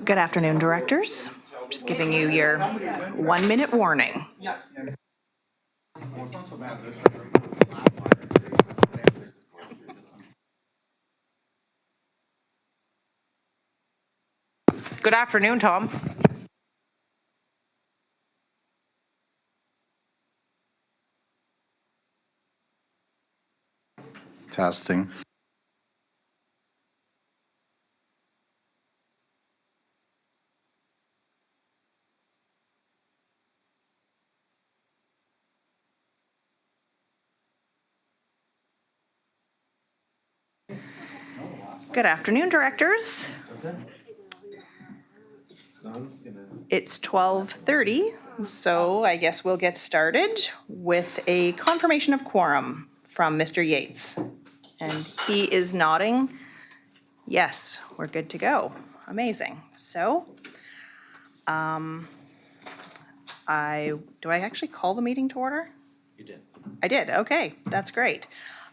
Good afternoon, directors. Just giving you your 1 minute warning. Good afternoon, Tom. Testing. Good afternoon, directors. It's 12:30, so I guess we'll get started with a confirmation of quorum from Mr. Yates. And he is nodding. Yes, we're good to go. Amazing. So, do I actually call the meeting to order? You did. I did, okay, that's great.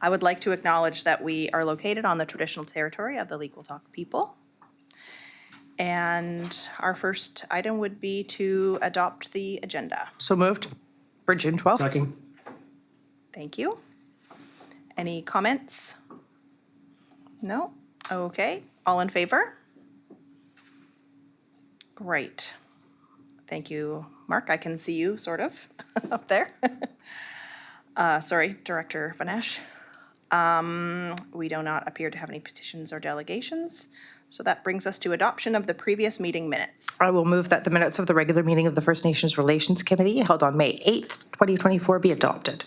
I would like to acknowledge that we are located on the traditional territory of the Lekwaltak people. And our first item would be to adopt the agenda. So moved for June 12th. Second. Thank you. Any comments? No? Okay, all in favor? Great. Thank you, Mark. I can see you sort of up there. Sorry, Director Vanesh. We do not appear to have any petitions or delegations. So that brings us to adoption of the previous meeting minutes. I will move that the minutes of the regular meeting of the First Nations Relations Committee held on May 8th, 2024 be adopted.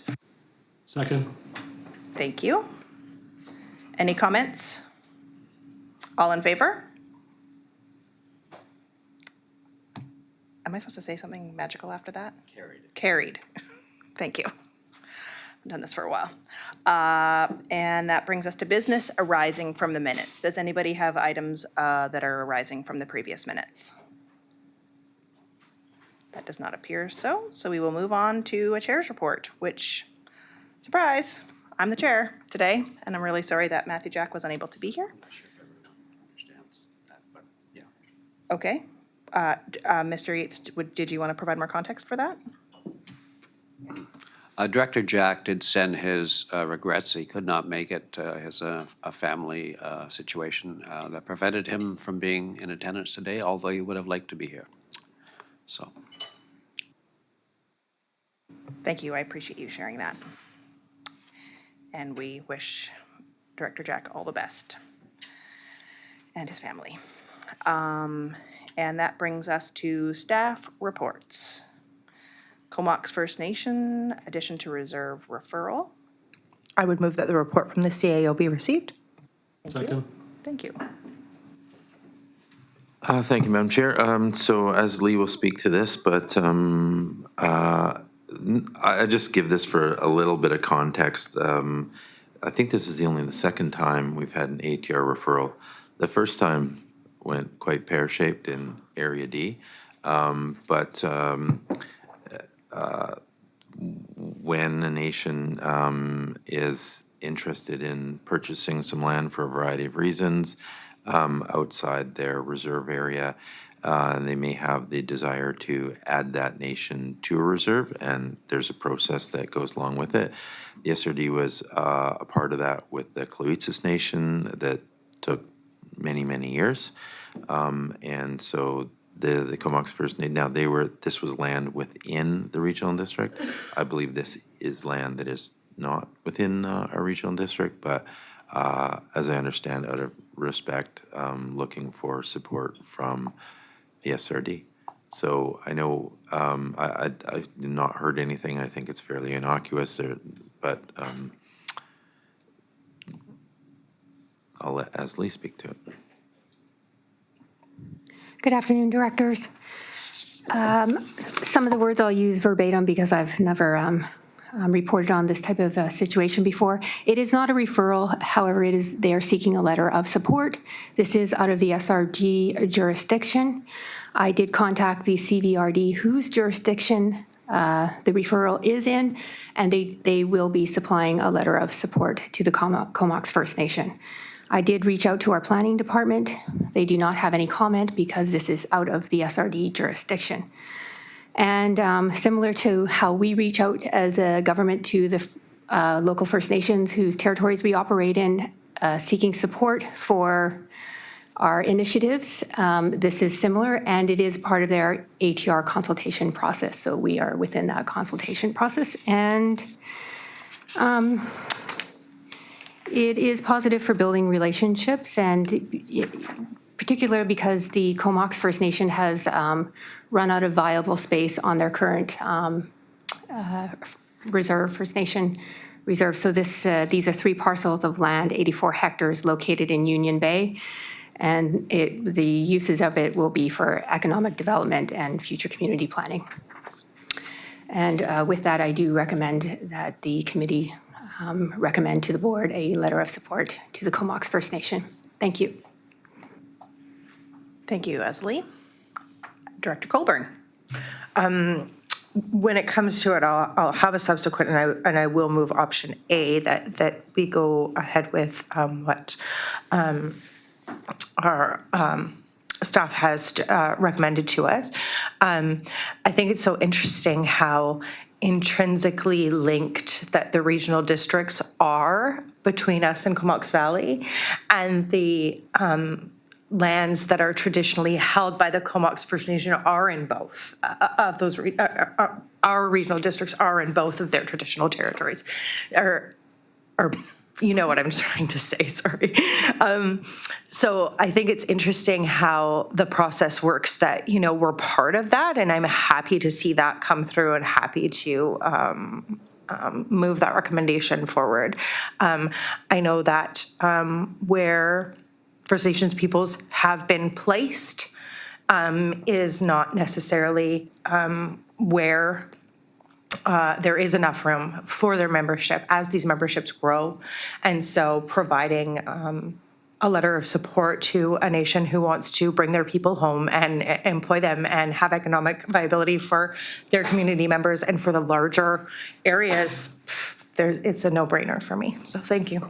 Second. Thank you. Any comments? All in favor? Am I supposed to say something magical after that? Carried. Carried. Thank you. I've done this for a while. And that brings us to business arising from the minutes. Does anybody have items that are arising from the previous minutes? That does not appear so. So we will move on to a chair's report, which, surprise, I'm the chair today, and I'm really sorry that Matthew Jack was unable to be here. I'm not sure if everyone understands that, but yeah. Okay. Mr. Yates, did you want to provide more context for that? Director Jack did send his regrets. He could not make it. His a family situation that prevented him from being in attendance today, although he would have liked to be here. So. Thank you. I appreciate you sharing that. And we wish Director Jack all the best and his family. And that brings us to staff reports. Comox First Nation, addition to reserve referral. I would move that the report from the CAO be received. Second. Thank you. Thank you, Madam Chair. So as Lee will speak to this, but I just give this for a little bit of context. I think this is only the second time we've had an ATR referral. The first time went quite pear-shaped in Area D, but when a nation is interested in purchasing some land for a variety of reasons outside their reserve area, they may have the desire to add that nation to a reserve, and there's a process that goes along with it. The SRD was a part of that with the Cloetsis Nation that took many, many years. And so the Comox First Nation, now this was land within the regional district. I believe this is land that is not within our regional district, but as I understand, out of respect, looking for support from the SRD. So I know I've not heard anything. I think it's fairly innocuous, but I'll let Ashley speak to it. Good afternoon, directors. Some of the words I'll use verbatim because I've never reported on this type of situation before. It is not a referral, however, they are seeking a letter of support. This is out of the SRD jurisdiction. I did contact the CVRD, whose jurisdiction the referral is in, and they will be supplying a letter of support to the Comox First Nation. I did reach out to our planning department. They do not have any comment because this is out of the SRD jurisdiction. And similar to how we reach out as a government to the local First Nations whose territories we operate in, seeking support for our initiatives, this is similar, and it is part of their ATR consultation process. So we are within that consultation process. And it is positive for building relationships, and particularly because the Comox First Nation has run out of viable space on their current reserve, First Nation reserve. So these are 3 parcels of land, 84 hectares located in Union Bay, and the uses of it will be for economic development and future community planning. And with that, I do recommend that the committee recommend to the board a letter of support to the Comox First Nation. Thank you. Thank you, Leslie. Director Colburn. When it comes to it, I'll have a subsequent, and I will move option A, that we go ahead with what our staff has recommended to us. I think it's so interesting how intrinsically linked that the regional districts are between us and Comox Valley, and the lands that are traditionally held by the Comox First Nation are in both of those. Our regional districts are in both of their traditional territories, or you know what I'm trying to say, sorry. So I think it's interesting how the process works, that, you know, we're part of that, and I'm happy to see that come through and happy to move that recommendation forward. I know that where First Nations peoples have been placed is not necessarily where there is enough room for their membership as these memberships grow. And so providing a letter of support to a nation who wants to bring their people home and employ them and have economic viability for their community members and for the larger areas, it's a no-brainer for me. So thank you.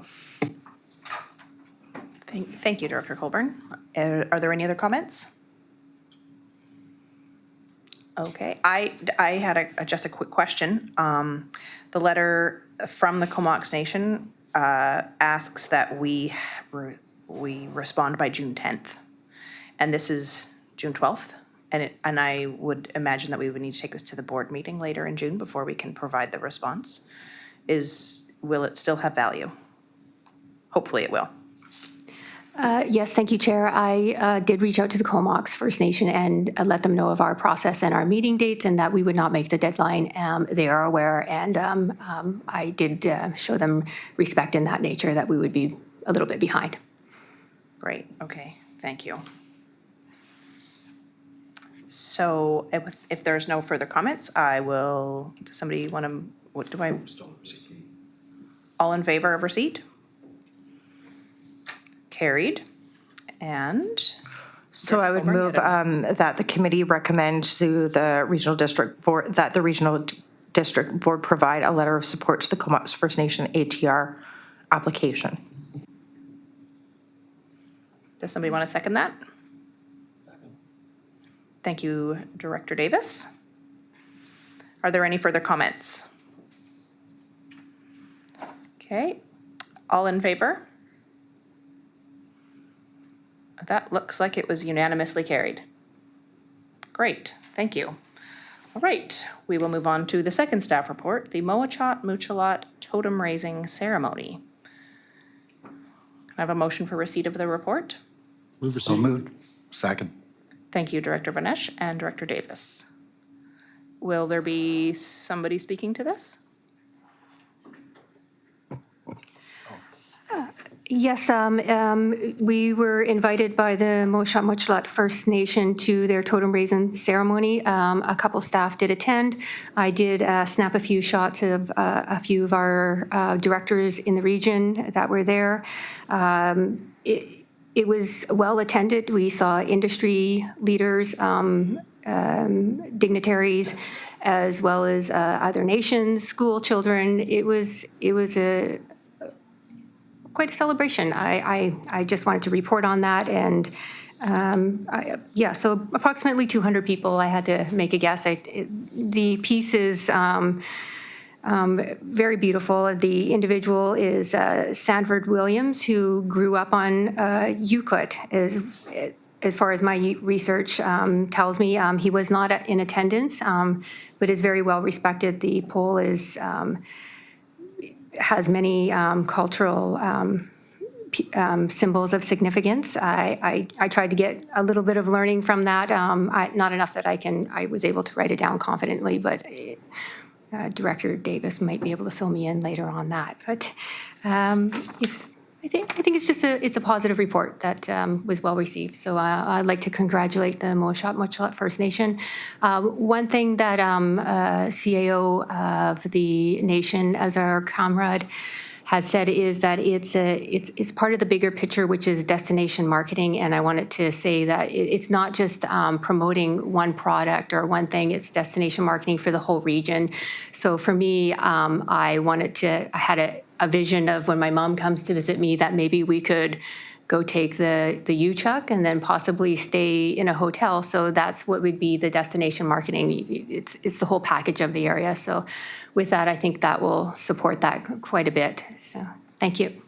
Thank you, Director Colburn. Are there any other comments? Okay, I had just a quick question. The letter from the Comox Nation asks that we respond by June 10th, and this is June 12th, and I would imagine that we would need to take this to the board meeting later in June before we can provide the response. Will it still have value? Hopefully it will. Yes, thank you, Chair. I did reach out to the Comox First Nation and let them know of our process and our meeting dates, and that we would not make the deadline. They are aware, and I did show them respect in that nature, that we would be a little bit behind. Great, okay, thank you. So if there's no further comments, does somebody want to, all in favor of receipt? Carried. And So I would move that the committee recommends to the regional district board, that the regional district board provide a letter of support to the Comox First Nation ATR application. does somebody want to second that? Second. Thank you, Director Davis. Are there any further comments? Okay, all in favor? That looks like it was unanimously carried. Great, thank you. All right, we will move on to the second staff report, the Moachot Muchalot Totem Raising Ceremony. Can I have a motion for receipt of the report? Move So receipt. moved. Second. Thank you, Director Vanesh and Director Davis. Will there be somebody speaking to this? Yes, we were invited by the Moachot Muchalot First Nation to their totem raising ceremony. A couple staff did attend. I did snap a few shots of a few of our directors in the region that were there. It was well attended. We saw industry leaders, dignitaries, as well as other nations, school children. It was quite a celebration. I just wanted to report on that, and so approximately 200 people. I had to make a guess. The piece is very beautiful. The individual is Sanford Williams, who grew up on Euclid. As far as my research tells me, he was not in attendance, but is very well respected. The pole has many cultural symbols of significance. I tried to get a little bit of learning from that. Not enough that I was able to write it down confidently, but Director Davis might be able to fill me in later on that. But I think it's just a positive report that was well received. So I'd like to congratulate the Moshot First Nation. One thing that CAO of the nation, as our comrade, has said is that it's part of the bigger picture, which is destination marketing. And I wanted to say that it's not just promoting one product or one thing, it's destination marketing for the whole region. So for me, I had a vision of when my mom comes to visit me that maybe we could go take the U-Chuck and then possibly stay in a hotel. So that's what would be the destination marketing. It's the whole package of the area. So with that, I think that will support that quite a bit. So thank you.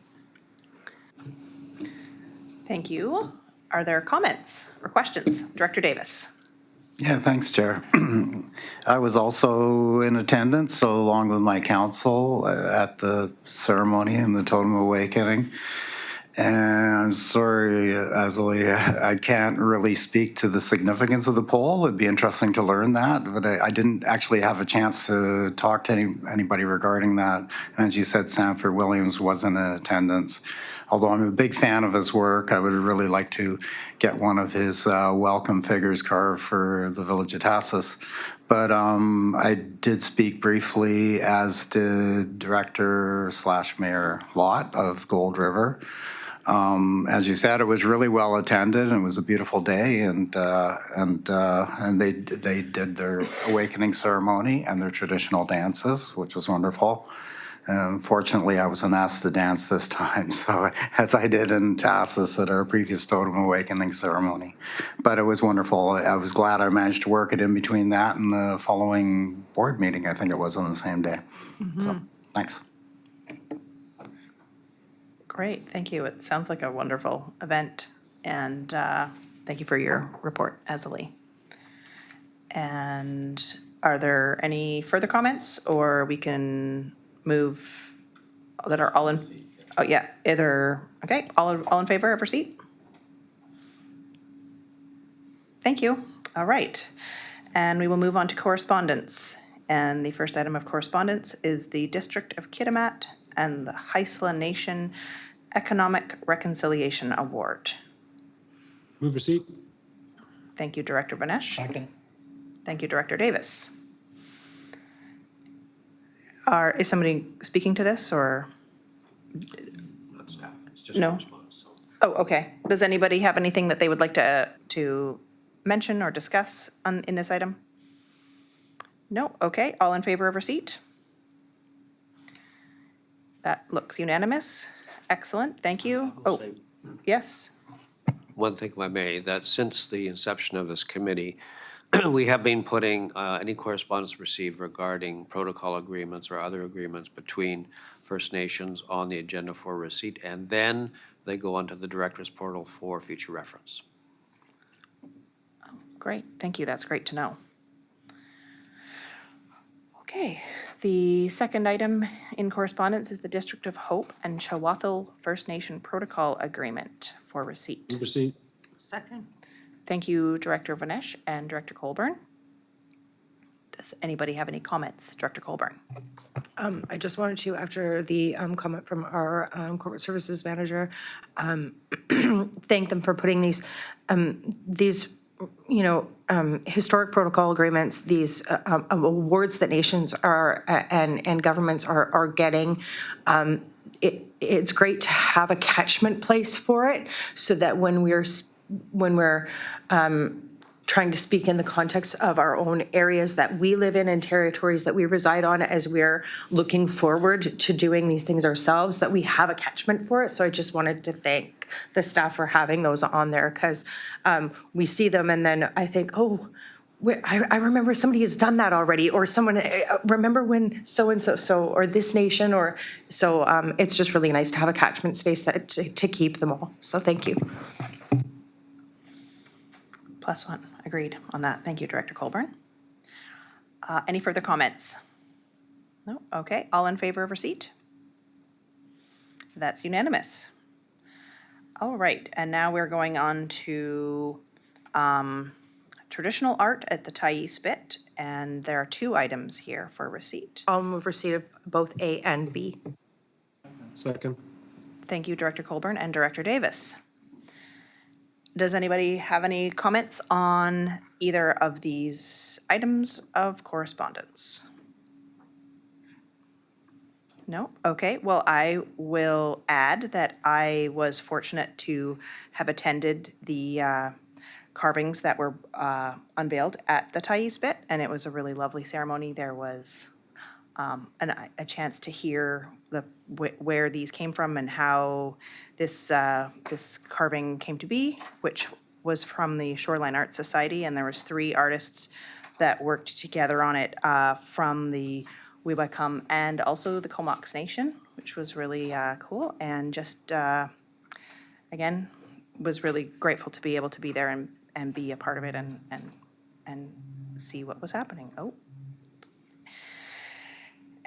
Thank you. Are there comments or questions? Director Davis. Yeah, thanks, Chair. I was also in attendance, so along with my council, at the ceremony and the Totem Awakening. And I'm sorry, Azalee, I can't really speak to the significance of the poll. It'd be interesting to learn that, but I didn't actually have a chance to talk to anybody regarding that. And as you said, Sanford Williams wasn't in attendance. Although I'm a big fan of his work, I would really like to get one of his welcome figures carved for the village of Tassus. But I did speak briefly, as did Director/Mayor Lott of Gold River. As you said, it was really well attended, and it was a beautiful day, and they did their awakening ceremony and their traditional dances, which was wonderful. Fortunately, I wasn't asked to dance this time, so as I did in Tassus at our previous Totem Awakening ceremony. But it was wonderful. I was glad I managed to work it in between that and the following board meeting. I think it was on the same day. So, thanks. Great, thank you. It sounds like a wonderful event, and thank you for your report, Azalee. And are there any further comments, or we can move that are all in? Oh yeah, okay. All in favor of receipt? Thank you. All right, and we will move on to correspondence. And the first item of correspondence is the District of Kitimat and the Haisla Nation Economic Reconciliation Award. Move receipt. Thank you, Director Banesh. Second. Thank you, Director Davis. Is somebody speaking to this, or? Not staff, it's just No. correspondence. So Oh, okay. Does anybody have anything that they would like to mention or discuss in this item? No? Okay. All in favor of receipt? That looks unanimous. Excellent. Thank you. Oh, say yes. one thing, if I may, that since the inception of this committee, we have been putting any correspondence received regarding protocol agreements or other agreements between First Nations on the agenda for receipt, and then they go onto the director's portal for future reference. Great. Thank you. That's great to know. Okay. The second item in correspondence is the District of Hope and Chawathil First Nation Protocol Agreement for receipt. Move receipt. Second. Thank you, Director Vanesh and Director Colburn. Does anybody have any comments? Director Colburn. I just wanted to, after the comment from our corporate services manager, thank them for putting these historic protocol agreements, these awards that nations are and governments are getting. It's great to have a catchment place for it, so that when we're trying to speak in the context of our own areas that we live in and territories that we reside on as we're looking forward to doing these things ourselves, that we have a catchment for it. So I just wanted to thank the staff for having those on there, because we see them and then I think, oh, I remember somebody has done that already, or someone, remember when so-and-so, or this nation, or, so it's just really nice to have a catchment space that to keep them all. So thank you. +1, agreed on that. Thank you, Director Colburn. Any further comments? No? Okay, all in favor of receipt? That's unanimous. All right, and now we're going on to traditional art at the Tyee Spit, and there are 2 items here for receipt. I'll move receipt of both A and B. Second. Thank you, Director Colburn and Director Davis. Does anybody have any comments on either of these items of correspondence? No? Okay, well, I will add that I was fortunate to have attended the carvings that were unveiled at the Tyee Spit, and it was a really lovely ceremony. There was a chance to hear where these came from and how this carving came to be, which was from the Shoreline Art Society, and there was 3 artists that worked together on it from the Weebacum and also the Comox Nation, which was really cool, and just again was really grateful to be able to be there and be a part of it and see what was happening. Oh.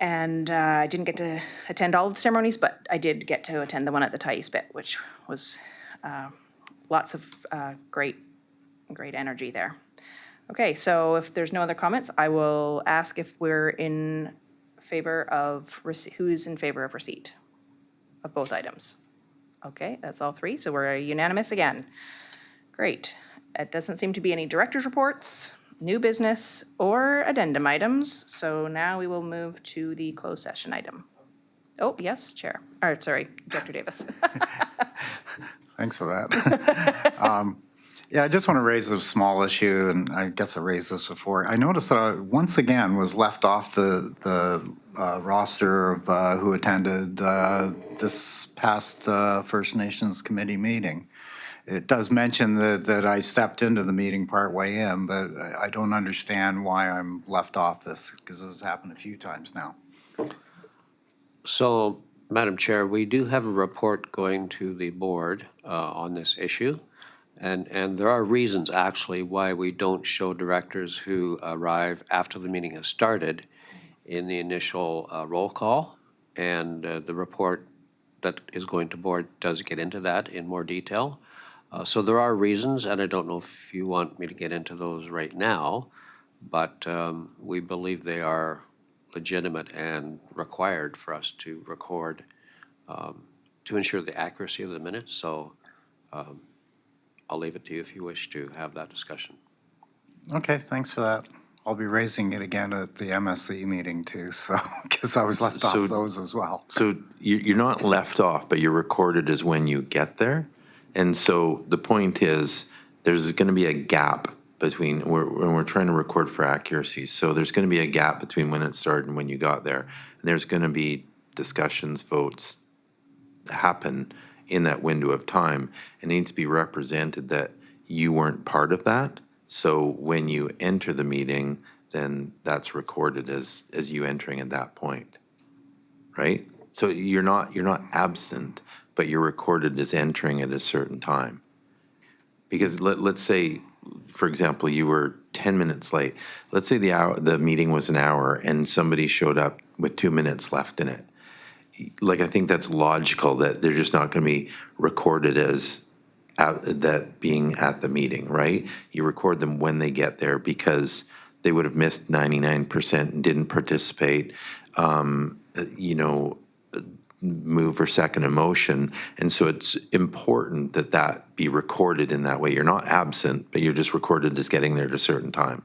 And I didn't get to attend all of the ceremonies, but I did get to attend the one at the Tyee Spit, which was lots of great energy there. Okay, so if there's no other comments, I will ask if we're in favor of, who's in favor of receipt of both items? Okay, that's all 3, so we're unanimous again. Great. It doesn't seem to be any director's reports, new business, or addendum items, so now we will move to the closed session item. Oh, yes, Chair, or sorry, Director Davis. Thanks for that. Yeah, I just want to raise a small issue, and I guess I raised this before. I noticed that I, once again, was left off the roster of who attended this past First Nations Committee meeting. It does mention that I stepped into the meeting partway in, but I don't understand why I'm left off this, because this has happened a few times now. So, Madam Chair, we do have a report going to the board on this issue. And there are reasons, actually, why we don't show directors who arrive after the meeting has started in the initial roll call. And the report that is going to board does get into that in more detail. So there are reasons, and I don't know if you want me to get into those right now, but we believe they are legitimate and required for us to record to ensure the accuracy of the minutes. So I'll leave it to you if you wish to have that discussion. Okay, thanks for that. I'll be raising it again at the MSC meeting too, so, because I was left off those as well. So you're not left off, but you're recorded as when you get there. And so the point is, there's going to be a gap between, when we're trying to record for accuracy, so there's going to be a gap between when it started and when you got there. And there's going to be discussions, votes happen in that window of time. It needs to be represented that you weren't part of that. So when you enter the meeting, then that's recorded as you entering at that point, right? So you're not absent, but you're recorded as entering at a certain time. Because let's say, for example, you were 10 minutes late. Let's say the meeting was an hour and somebody showed up with 2 minutes left in it. Like, I think that's logical that they're just not going to be recorded as that being at the meeting, right? You record them when they get there because they would have missed 99% and didn't participate, move or second emotion. And so it's important that that be recorded in that way. You're not absent, but you're just recorded as getting there at a certain time.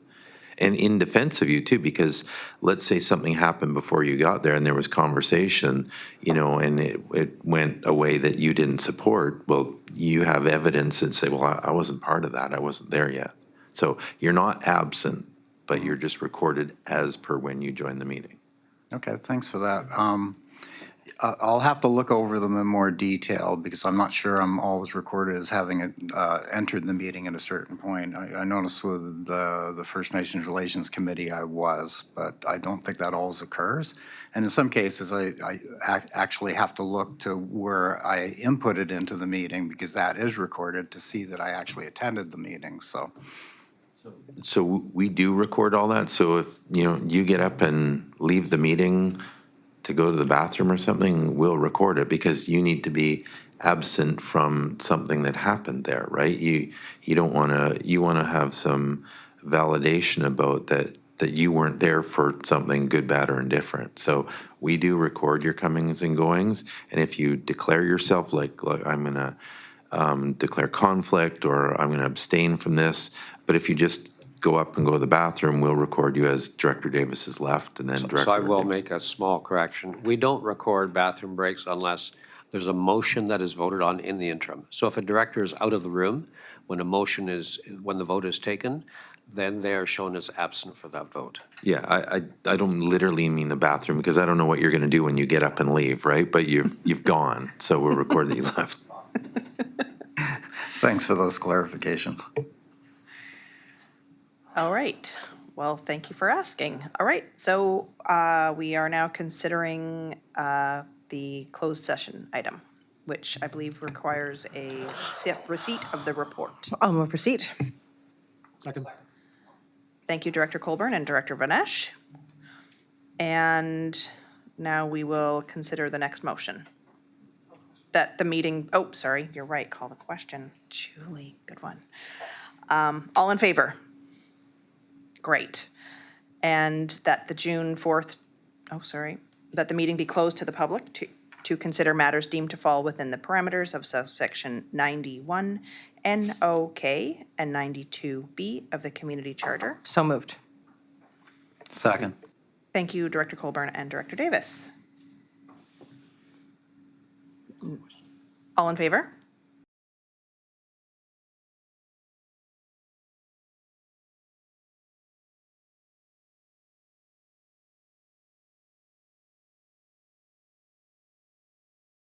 And in defense of you too, because let's say something happened before you got there and there was conversation, and it went a way that you didn't support. Well, you have evidence that say, well, I wasn't part of that. I wasn't there yet. So you're not absent, but you're just recorded as per when you join the meeting. Okay, thanks for that. I'll have to look over them in more detail because I'm not sure I'm always recorded as having entered the meeting at a certain point. I noticed with the First Nations Relations Committee I was, but I don't think that always occurs. And in some cases, I actually have to look to where I inputted into the meeting because that is recorded to see that I actually attended the meeting, so. So we do record all that. So if, you get up and leave the meeting to go to the bathroom or something, we'll record it because you need to be absent from something that happened there, right? You don't want to, you want to have some validation about that you weren't there for something good, bad, or indifferent. So we do record your comings and goings. And if you declare yourself like I'm going to declare conflict or I'm going to abstain from this, but if you just go up and go to the bathroom, we'll record you as Director Davis has left and then Director. So I will Davis. make a small correction. We don't record bathroom breaks unless there's a motion that is voted on in the interim. So if a director is out of the room when when the vote is taken, then they are shown as absent for that vote. Yeah, I don't literally mean the bathroom because I don't know what you're going to do when you get up and leave, right? But you've gone, so we'll record that you left. Thanks for those clarifications. All right. Well, thank you for asking. All right. So we are now considering the closed session item, which I believe requires a receipt of the report. I'll move receipt. Second. Thank you, Director Colburn and Director Vanesh. And now we will consider the next motion. That the meeting, oh, sorry, you're right, call the question. Julie, good one. All in favor? Great. And that the June 4th, that the meeting be closed to the public to consider matters deemed to fall within the parameters of subsection 91 NOK and 92B of the Community Charter. So moved. Second. Thank you, Director Colburn and Director Davis. All in favor?